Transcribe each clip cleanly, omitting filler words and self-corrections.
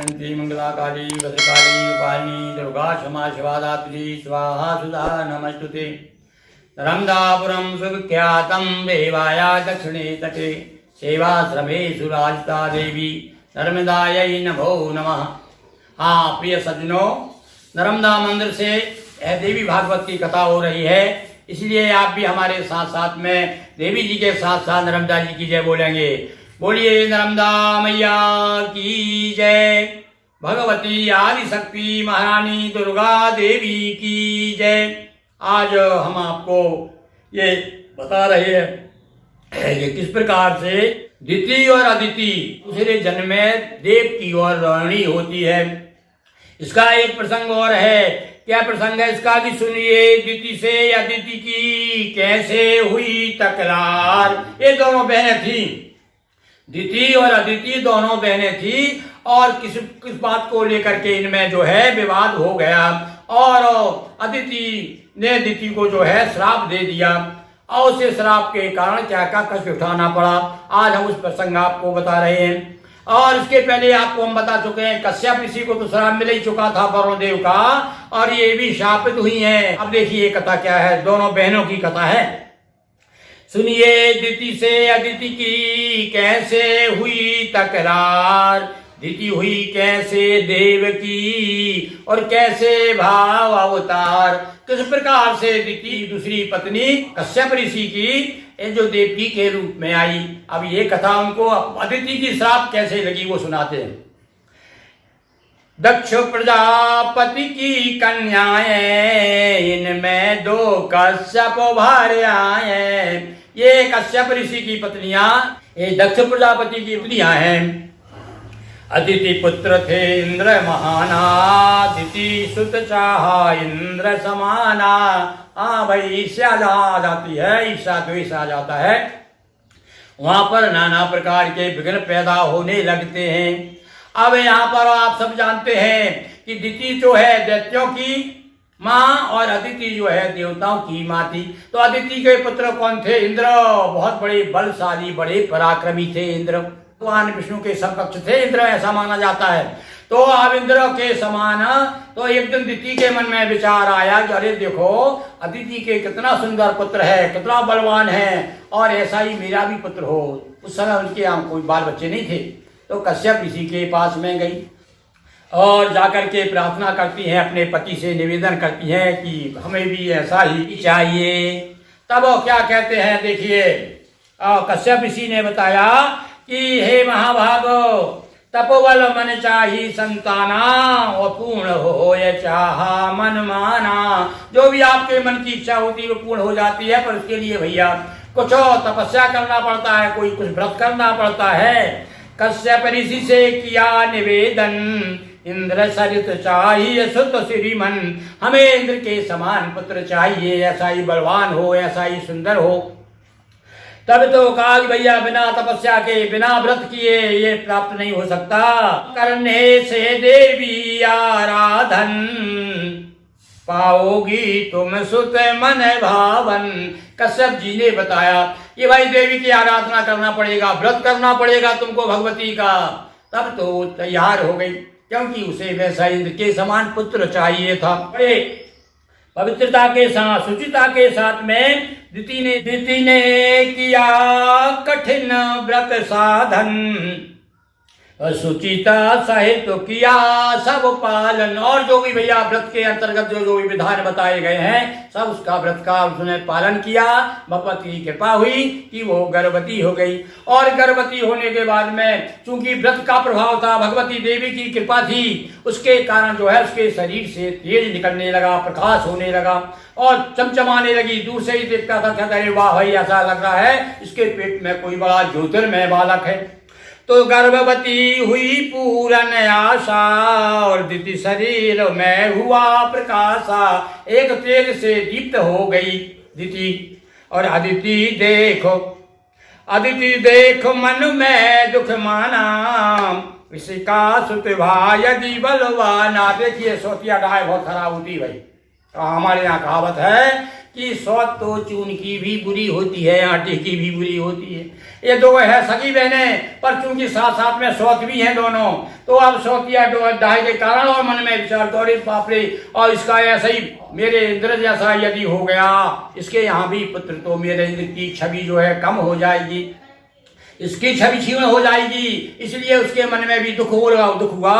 जयंती मंगलाकाली भद्रकाली उपालिनी दुर्गा क्षमा शिवादात्री स्वाहा सुधा नमस्तुते। नर्मदापुरं सुविख्यातं देवाया दक्षिणे तटे सेवाश्रमे सुराजिता देवी नर्मदायै नमो नमः। हाँ प्रिय सज्जनों, नर्मदा मंदिर से देवी भागवत की कथा हो रही है, इसलिए आप भी हमारे साथ साथ में देवी जी के साथ साथ नर्मदा जी की जय बोलेंगे। बोलिए नर्मदा मैया की जय, भगवती आदि शक्ति महारानी दुर्गा देवी की जय। आज हम आपको ये बता रहे हैं कि किस प्रकार से दिति और अदिति दूसरे जन्म में देव की और रानी होती है। इसका एक प्रसंग और है। क्या प्रसंग है इसका भी सुनिए। दिति से अदिति की कैसे हुई तकरार। ये दोनों बहनें थी, दिति और अदिति दोनों बहनें थी, और किस बात को लेकर के इनमें जो है विवाद हो गया, और अदिति ने दिति को जो है श्राप दे दिया, और उसे श्राप के कारण क्या क्या कष्ट उठाना पड़ा। आज हम उस प्रसंग आपको बता रहे हैं। और इसके पहले आपको हम बता चुके हैं कश्यप ऋषि को तो श्राप मिल ही चुका था वरुण देव का, और ये भी शापित हुई हैं। अब देखिए कथा क्या है, दोनों बहनों की कथा है। सुनिए। दिति से अदिति की कैसे हुई तकरार। दिति हुई कैसे देव की और कैसे भाव अवतार। किस प्रकार से दिति दूसरी पत्नी कश्यप ऋषि की जो देवकी के रूप में आई। अब ये कथा उनको अदिति की श्राप कैसे लगी वो सुनाते हैं। दक्ष प्रजापति की कन्याएं, इनमें दो कश्यप भार्याएं। ये कश्यप ऋषि की पत्नियां ये दक्ष प्रजापति की पत्नियां हैं। अदिति पुत्र थे इंद्र महाना, दिति सुत चाहा इंद्र समाना। हाँ भाई, ईर्ष्या आ जाती है, ईर्ष्या द्वेष आ जाता है, वहां पर नाना प्रकार के विघ्न पैदा होने लगते हैं। अब यहाँ पर आप सब जानते हैं कि दिति जो है दैत्यों की माँ और अदिति जो है देवताओं की माँ थी। तो अदिति के पुत्र कौन थे? इंद्र। बहुत बड़े बलशाली, बड़े पराक्रमी थे इंद्र। भगवान विष्णु के समकक्ष थे इंद्र, ऐसा माना जाता है। तो अब इंद्र के समान तो एक दिन दिति के मन में विचार आया कि अरे देखो अदिति के कितना सुंदर पुत्र है, कितना बलवान है, और ऐसा ही मेरा भी पुत्र हो। उस समय उनके यहाँ कोई बाल बच्चे नहीं थे। तो कश्यप ऋषि के पास में गई और जाकर के प्रार्थना करती हैं, अपने पति से निवेदन करती हैं कि हमें भी ऐसा ही चाहिए। तब वो क्या कहते हैं देखिए। कश्यप ऋषि ने बताया कि हे महाभागो, तपोबल मन चाही संताना, और पूर्ण हो ये चाहा मन माना। जो भी आपके मन की इच्छा होती है वो पूर्ण हो जाती है, पर उसके लिए भैया कुछ तपस्या करना पड़ता है, कोई कुछ व्रत करना पड़ता है। कश्यप ऋषि से किया निवेदन, इंद्र सरित चाहिए सुत श्रीमन। हमें इंद्र के समान पुत्र चाहिए, ऐसा ही बलवान हो, ऐसा ही सुंदर हो। तब तो कहा भैया बिना तपस्या के, बिना व्रत किए ये प्राप्त नहीं हो सकता। करने से देवी आराधन, पाओगी तुम सुत मन भावन। कश्यप जी ने बताया ये भाई देवी की आराधना करना पड़ेगा, व्रत करना पड़ेगा तुमको भगवती का। तब तो तैयार हो गई, क्योंकि उसे वैसा इंद्र के समान पुत्र चाहिए था। बड़े पवित्रता के साथ, शुचिता के साथ में दिति ने किया कठिन व्रत साधन, शुचिता सहित तो किया सब पालन। और जो भी भैया व्रत के अंतर्गत जो भी विधान बताए गए हैं सब उसका व्रत का उसने पालन किया। भगवती की कृपा हुई कि वो गर्भवती हो गई, और गर्भवती होने के बाद में चूंकि व्रत का प्रभाव था, भगवती देवी की कृपा थी, उसके कारण जो है उसके शरीर से तेज निकलने लगा, प्रकाश होने लगा और चमचमाने लगी। दूर से ही देखता था, कहता अरे वाह भाई ऐसा लग रहा है इसके पेट में कोई बड़ा ज्योतिर्मय बालक है। तो गर्भवती हुई पूर्ण आशा, और दिति शरीर में हुआ प्रकाशा। एक तेज से दीप्त हो गई दिति। और अदिति देखो मन में दुख माना, इसका सुत भाई यदि बलवाना। देखिए सोतिया गाय बहुत खराब होती भाई, हमारे यहाँ कहावत है कि सौत तो चून की भी बुरी होती है, आटे की भी बुरी होती है। ये दो है सगी बहनें, पर चूंकि साथ साथ में सौत भी हैं दोनों, तो अब सौतिया डाहे के कारण और मन में विचार दौड़े बाप रे, और इसका ऐसा ही मेरे इंद्र जैसा यदि हो गया, इसके यहाँ भी पुत्र, तो मेरे इंद्र की छवि जो है कम हो जाएगी, इसकी छवि क्षीण हो जाएगी। इसलिए उसके मन में भी दुख हुआ।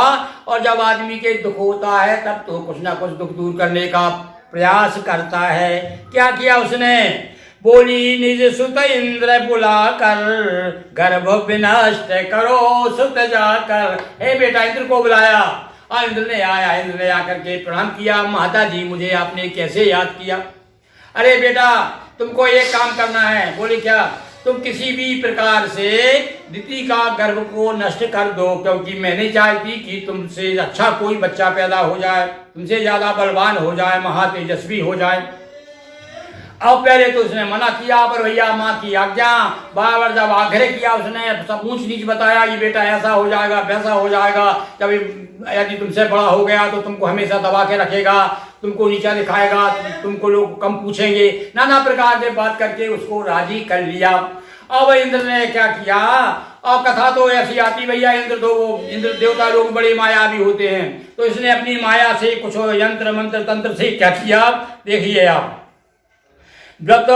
और जब आदमी के दुख होता है तब तो कुछ ना कुछ दुख दूर करने का प्रयास करता है। क्या किया उसने? बोली निज सुत इंद्र बुला कर, गर्भ विनष्ट करो सुत जाकर। हे बेटा, इंद्र को बुलाया और इंद्र ने आया। इंद्र ने आकर के प्रणाम किया। माता जी, मुझे आपने कैसे याद किया? अरे बेटा, तुमको एक काम करना है। बोले क्या? तुम किसी भी प्रकार से दिति का गर्भ को नष्ट कर दो, क्योंकि मैं नहीं चाहती कि तुमसे अच्छा कोई बच्चा पैदा हो जाए, तुमसे ज्यादा बलवान हो जाए, महातेजस्वी हो जाए। अब पहले तो उसने मना किया, पर भैया माँ की आज्ञा, बार जब आग्रह किया उसने, सब ऊंच नीच बताया कि बेटा ऐसा हो जाएगा, वैसा हो जाएगा, जब यदि तुमसे बड़ा हो गया तो तुमको हमेशा दबा के रखेगा, तुमको नीचा दिखाएगा, तुमको लोग कम पूछेंगे, नाना प्रकार से बात करके उसको राजी कर लिया। अब इंद्र ने क्या किया? और कथा तो ऐसी आती भैया, इंद्र देवता लोग बड़े मायावी होते हैं, तो इसने अपनी माया से कुछ यंत्र मंत्र तंत्र से क्या किया, देखिए आप। व्रत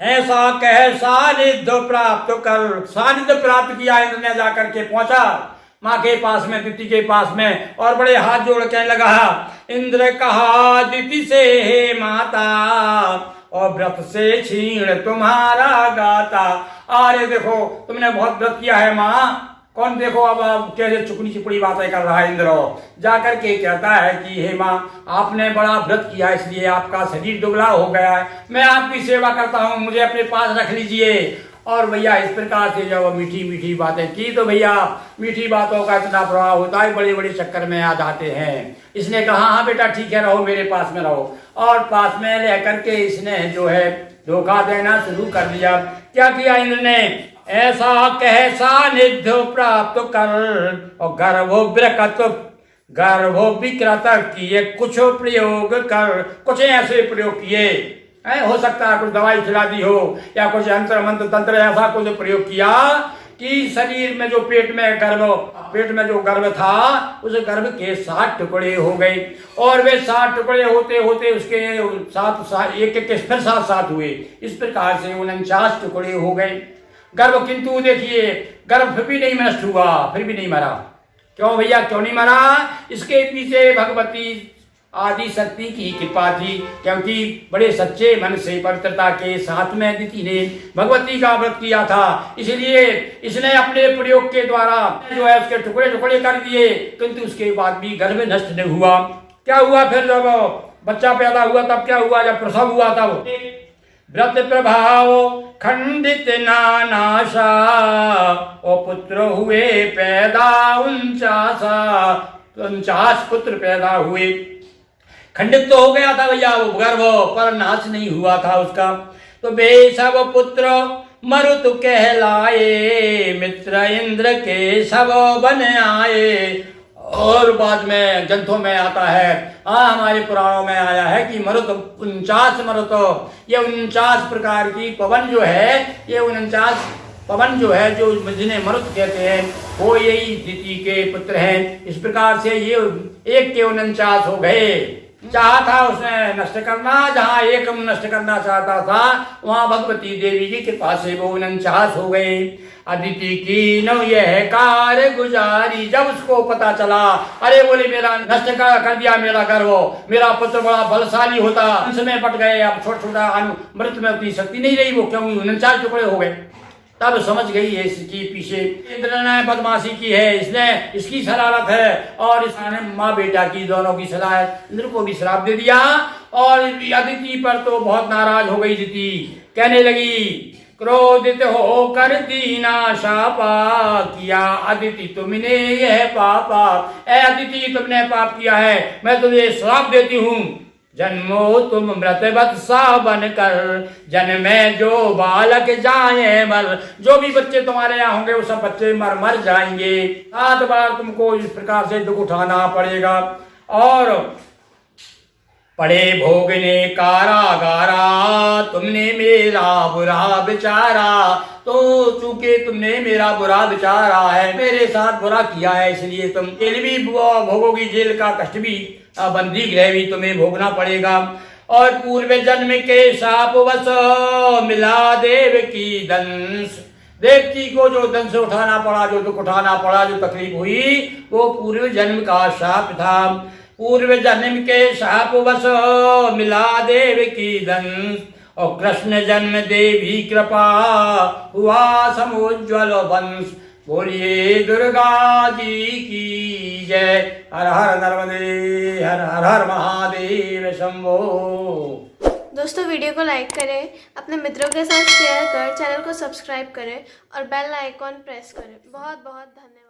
ऐसा कह सानिध्य प्राप्त कर, सानिध्य प्राप्त किया इंद्र ने, जाकर के पहुंचा माँ के पास में, दिति के पास में, और बड़े हाथ जोड़ के लगा। इंद्र कहा दिति से, हे माता, और व्रत से छीण तुम्हारा गाता। अरे देखो, तुमने बहुत व्रत किया है माँ। कौन? देखो अब कैसे चुपड़ी चुपड़ी बातें कर रहा है इंद्र। जाकर के कहता है कि हे माँ, आपने बड़ा व्रत किया, इसलिए आपका शरीर दुबला हो गया है, मैं आपकी सेवा करता हूँ, मुझे अपने पास रख लीजिए। और भैया इस प्रकार से जब मीठी मीठी बातें की, तो भैया मीठी बातों का इतना प्रभाव होता है, बड़े बड़े चक्कर में आ जाते हैं। इसने कहा हाँ बेटा ठीक है, रहो मेरे पास में रहो, और पास में रह करके इसने जो है धोखा देना शुरू कर दिया। क्या किया इंद्र ने? ऐसा कह सानिध्य प्राप्त कर, और गर्भो विकृत किए कुछ प्रयोग कर। कुछ ऐसे प्रयोग किए, हो सकता है कुछ दवाई खिला दी हो, या कुछ यंत्र मंत्र तंत्र ऐसा कुछ प्रयोग किया कि शरीर में जो पेट में जो गर्भ था, उस गर्भ के 7 टुकड़े हो गए, और वे 7 टुकड़े होते होते उसके एक फिर 7 हुए। इस प्रकार से 49 टुकड़े हो गए गर्भ। किंतु देखिए, गर्भ फिर भी नहीं नष्ट हुआ, फिर भी नहीं मरा। क्यों भैया, क्यों नहीं मरा? इसके पीछे भगवती आदि शक्ति की कृपा थी, क्योंकि बड़े सच्चे मन से पवित्रता के साथ में दिति ने भगवती का व्रत किया था, इसलिए इसने अपने प्रयोग के द्वारा जो है उसके टुकड़े टुकड़े कर दिए, किंतु उसके बाद भी गर्भ नष्ट नहीं हुआ। क्या हुआ फिर? जब बच्चा पैदा हुआ तब क्या हुआ? जब प्रसव हुआ तब व्रत प्रभाव खंडित नानाशा, और पुत्र हुए पैदा 49 पुत्र पैदा हुए। खंडित तो हो गया था भैया वो गर्भ, पर नाश नहीं हुआ था उसका। तो बे सब पुत्र मरुत कहलाए, मित्र इंद्र के सब बन आए। और बाद में ग्रंथों में आता है, हमारे पुराणों में आया है कि मरुत 49 मरुत, ये 49 प्रकार की पवन जो है, ये 49 पवन जो है, जो जिन्हें मरुत कहते हैं, वो यही दिति के पुत्र हैं। इस प्रकार से ये एक के 49 हो गए। चाहा था उसने नष्ट करना, जहाँ एक नष्ट करना चाहता था, वहां भगवती देवी की कृपा से वो 49 हो गए। अदिति की न यह कार्य गुजारी, जब उसको पता चला, अरे बोले मेरा नष्ट कर दिया मेरा गर्भ, मेरा पुत्र बड़ा बलशाली होता, उसमें पट गए, अब छोटा छोटा मृत में उतनी शक्ति नहीं रही, वो क्यों 49 टुकड़े हो गए। तब समझ गई है इसकी पीछे इंद्र ने बदमाशी की है, इसने इसकी शरारत है, और इसने माँ बेटा की दोनों की सलाह है। इंद्र को भी श्राप दे दिया, और अदिति पर तो बहुत नाराज हो गई दिति। कहने लगी, क्रोधित होकर दीना शापा किया, अदिति तुमने यह पापा। ए अदिति, तुमने पाप किया है, मैं तुझे श्राप देती हूँ। जन्मो तुम मृतवत सा बनकर, जन्मे जो बालक जाए मर। जो भी बच्चे तुम्हारे यहाँ होंगे वो सब बच्चे मर जाएंगे। 7 बार तुमको इस प्रकार से दुख उठाना पड़ेगा। और पड़े भोगने कारागारा, तुमने मेरा बुरा विचारा। तो चूंकि तुमने मेरा बुरा विचारा है, मेरे साथ बुरा किया है, इसलिए तुम जेल भी भोगोगी, जेल का कष्ट भी, बंदी गृह भी तुम्हें भोगना पड़ेगा। और पूर्व जन्म के शाप वश मिला देव की दंश, देवकी को जो दंश उठाना पड़ा, जो दुख उठाना पड़ा, जो तकलीफ हुई, वो पूर्व जन्म का शाप था। पूर्व जन्म के शाप वश मिला देव की दंश, और कृष्ण जन्म देवी कृपा हुआ समुज्वल वंश। बोलिए दुर्गा जी की जय। हर हर नर्मदे, हर हर हर महादेव शंभो। दोस्तों वीडियो को लाइक करें, अपने मित्रों के साथ शेयर कर, चैनल को सब्सक्राइब करें और बेल आइकॉन प्रेस करें। बहुत बहुत धन्यवाद।